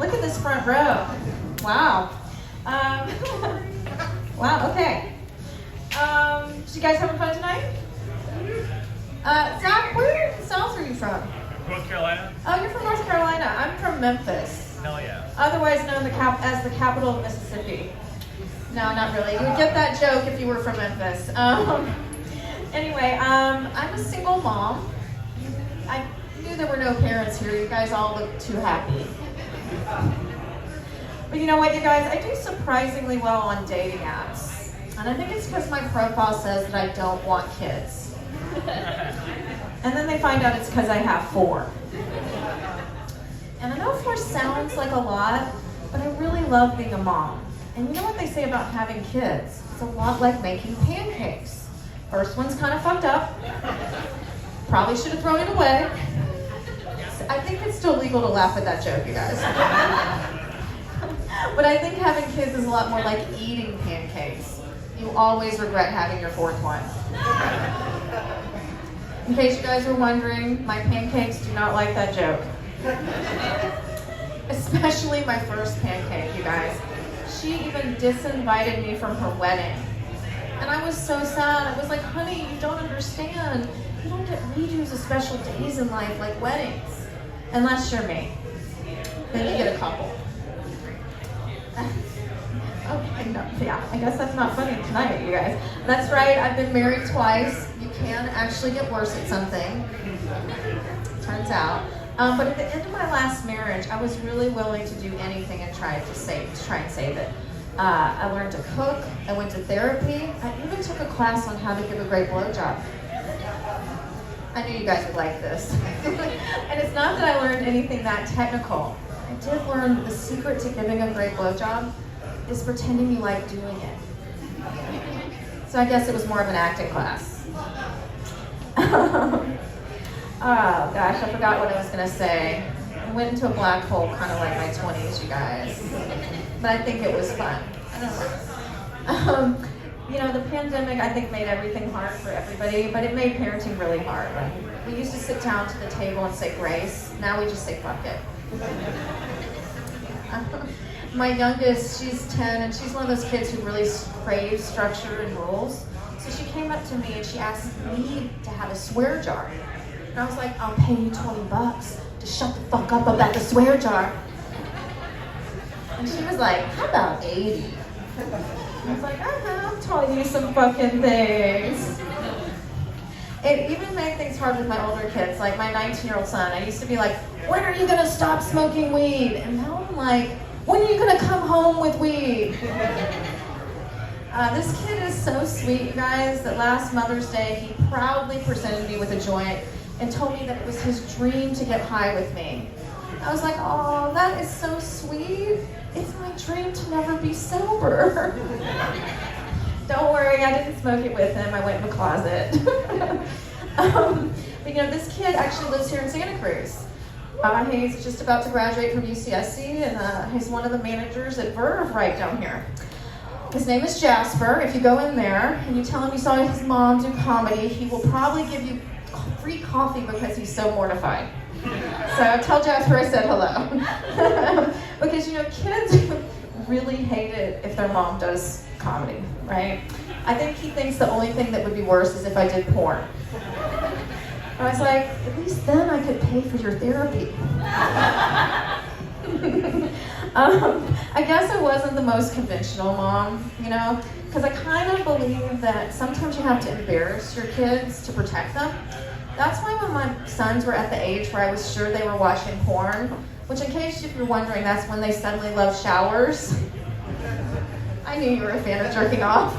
Look at this front row. Wow. Wow, okay. So you guys having fun tonight? Zach, where in the South are you from? North Carolina. Oh, you're from North Carolina. I'm from Memphis. Hell yeah. Otherwise known as the capital of Mississippi. No, not really. You would get that joke if you were from Memphis. Anyway, I'm a single mom. I knew there were no parents here. You guys all look too happy. But you know what, you guys? I do surprisingly well on dating apps. And I think it's because my profile says that I don't want kids. And then they find out it's because I have 4. And I know 4 sounds like a lot, but I really love being a mom. And you know what they say about having kids? It's a lot like making pancakes. First one's kind of fucked up. Probably should have thrown it away. I think it's still legal to laugh at that joke, you guys. But I think having kids is a lot more like eating pancakes. You always regret having your 4th one. In case you guys are wondering, my pancakes do not like that joke. Especially my first pancake, you guys. She even disinvited me from her wedding. And I was so sad. I was like, honey, you don't understand. You don't get redos of special days in life like weddings. Unless you're me. Then you get a couple. Okay, no, yeah, I guess that's not funny tonight, you guys. That's right, I've been married twice. You can actually get worse at something. Turns out. But at the end of my last marriage, I was really willing to do anything and try and save it. I learned to cook, I went to therapy, I even took a class on how to give a great blowjob. I knew you guys would like this. And it's not that I learned anything that technical. I did learn the secret to giving a great blowjob is pretending you like doing it. So I guess it was more of an acting class. Oh gosh, I forgot what I was gonna say. I went into a black hole kind of like my 20s, you guys. But I think it was fun. I don't know. You know, the pandemic, I think, made everything hard for everybody, but it made parenting really hard. Like, we used to sit down to the table and say grace. Now we just say fuck it. My youngest, she's 10, and she's one of those kids who really craves structure and rules. So she came up to me and she asked me to have a swear jar. And I was like, I'll pay you $20 to shut the fuck up about the swear jar. And she was like, how about 80? I was like, I have taught you some fucking things. It even made things hard with my older kids, like my 19-year-old son. I used to be like, when are you gonna stop smoking weed? And now I'm like, when are you gonna come home with weed? This kid is so sweet, you guys, that last Mother's Day, he proudly presented me with a joint and told me that it was his dream to get high with me. I was like, oh, that is so sweet. It's my dream to never be sober. Don't worry, I didn't smoke it with him. I went in the closet. But you know, this kid actually lives here in Santa Cruz. He's just about to graduate from UCSC, and he's one of the managers at Verve right down here. His name is Jasper. If you go in there and you tell him you saw his mom do comedy, he will probably give you free coffee because he's so mortified. So tell Jasper I said hello. Because, you know, kids really hate it if their mom does comedy, right? I think he thinks the only thing that would be worse is if I did porn. I was like, at least then I could pay for your therapy. I guess I wasn't the most conventional mom, you know, because I kind of believe that sometimes you have to embarrass your kids to protect them. That's why when my sons were at the age where I was sure they were watching porn, which in case if you're wondering, that's when they suddenly love showers. I knew you were a fan of jerking off.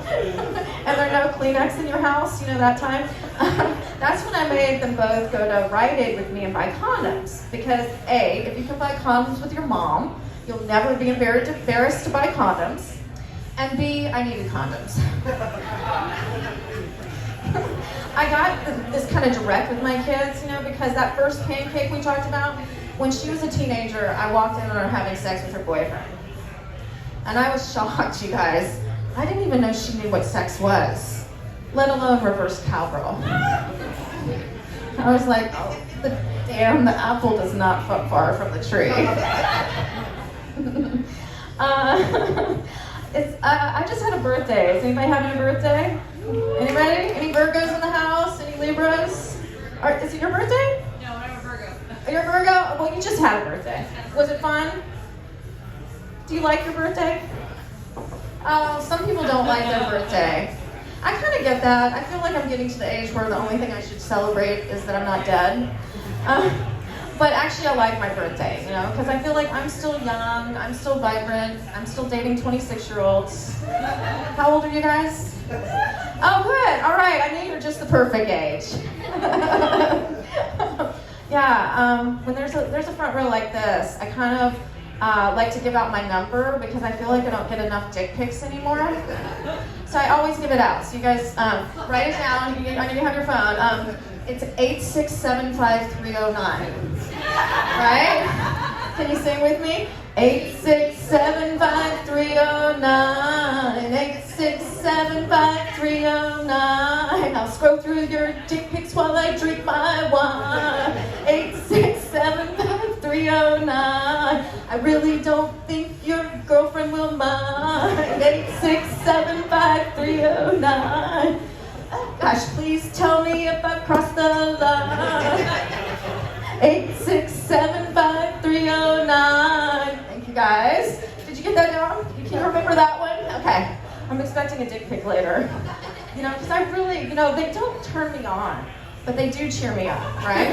And there are no Kleenex in your house, you know, that time. That's when I made them both go to Rite Aid with me and buy condoms. Because A, if you can buy condoms with your mom, you'll never be embarrassed to buy condoms. And B, I needed condoms. I got this kind of direct with my kids, you know, because that first pancake we talked about, when she was a teenager, I walked in on her having sex with her boyfriend. And I was shocked, you guys. I didn't even know she knew what sex was, let alone reverse cowgirl. I was like, oh, The apple does not fall far from the tree. I just had a birthday. Is anybody having a birthday? Anybody? Any Virgos in the house? Any Libras? Is it your birthday? No, I'm a Virgo. You're a Virgo? Well, you just had a birthday. Was it fun? Do you like your birthday? Oh, some people don't like their birthday. I kind of get that. I feel like I'm getting to the age where the only thing I should celebrate is that I'm not dead. But actually, I like my birthday, you know, because I feel like I'm still young, I'm still vibrant, I'm still dating 26-year-olds. How old are you guys? Oh, good. All right. I knew you're just the perfect age. Yeah. When there's a front row like this, I kind of like to give out my number because I feel like I don't get enough dick pics anymore. So I always give it out. So you guys write it down. I know you have your phone. It's 8675309. Right? Can you sing with me? 8675309. 8675309. I'll scroll through your dick pics while I drink my wine. 8675309. I really don't think your girlfriend will mind. 8675309. Gosh, please tell me if I've crossed the line. 8675309. Thank you guys. Did you get that down? Can you remember that one? Okay. I'm expecting a dick pic later. You know, because I really, you know, they don't turn me on, but they do cheer me up, right?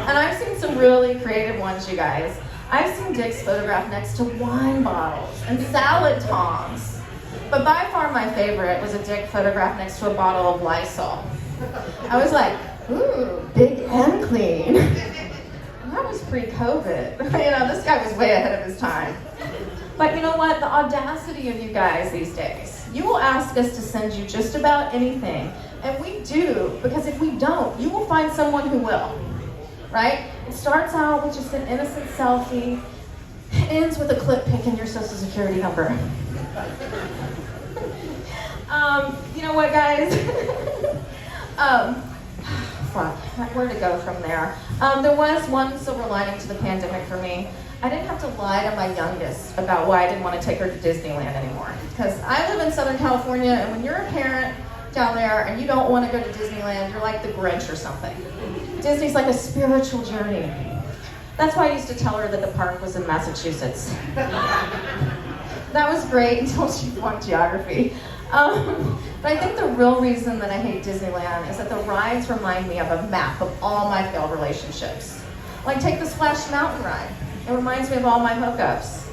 And I've seen some really creative ones, you guys. I've seen dicks photographed next to wine bottles and salad tongs. But by far my favorite was a dick photographed next to a bottle of Lysol. I was like, ooh, big and clean. And that was pre-COVID. You know, this guy was way ahead of his time. But you know what? The audacity of you guys these days. You will ask us to send you just about anything. And we do, because if we don't, you will find someone who will. Right? It starts out with just an innocent selfie. It ends with a clip pic and your social security number. You know what, guys? Where to go from there? There was one silver lining to the pandemic for me. I didn't have to lie to my youngest about why I didn't want to take her to Disneyland anymore. Because I live in Southern California, and when you're a parent down there and you don't want to go to Disneyland, you're like the Grinch or something. Disney's like a spiritual journey. That's why I used to tell her that the park was in Massachusetts. That was great until she won geography. But I think the real reason that I hate Disneyland is that the rides remind me of a map of all my failed relationships. Like take the Splash Mountain ride. It reminds me of all my hookups.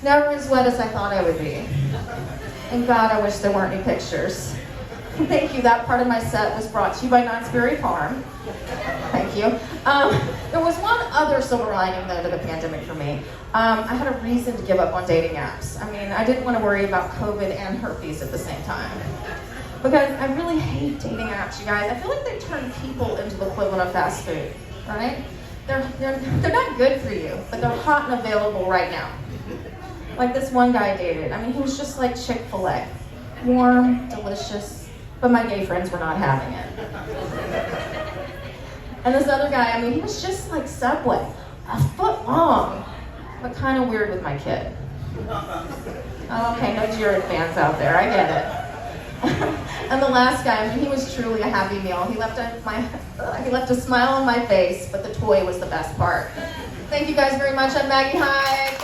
Never as wet as I thought I would be. And God, I wish there weren't any pictures. Thank you. That part of my set was brought to you by Knott's Berry Farm. Thank you. There was one other silver lining, though, to the pandemic for me. I had a reason to give up on dating apps. I mean, I didn't want to worry about COVID and herpes at the same time. Because I really hate dating apps, you guys. I feel like they turn people into the equivalent of fast food, right? They're not good for you, but they're hot and available right now. Like this one guy I dated. I mean, he was just like Chick-fil-A. Warm, delicious, but my gay friends were not having it. And this other guy, I mean, he was just like Subway, a foot long, but kind of weird with my kid. Oh, okay, no Jared fans out there, I get it. And the last guy, I mean, he was truly a happy meal. He left a smile on my face, but the toy was the best part. Thank you guys very much. I'm Maggie Hyde.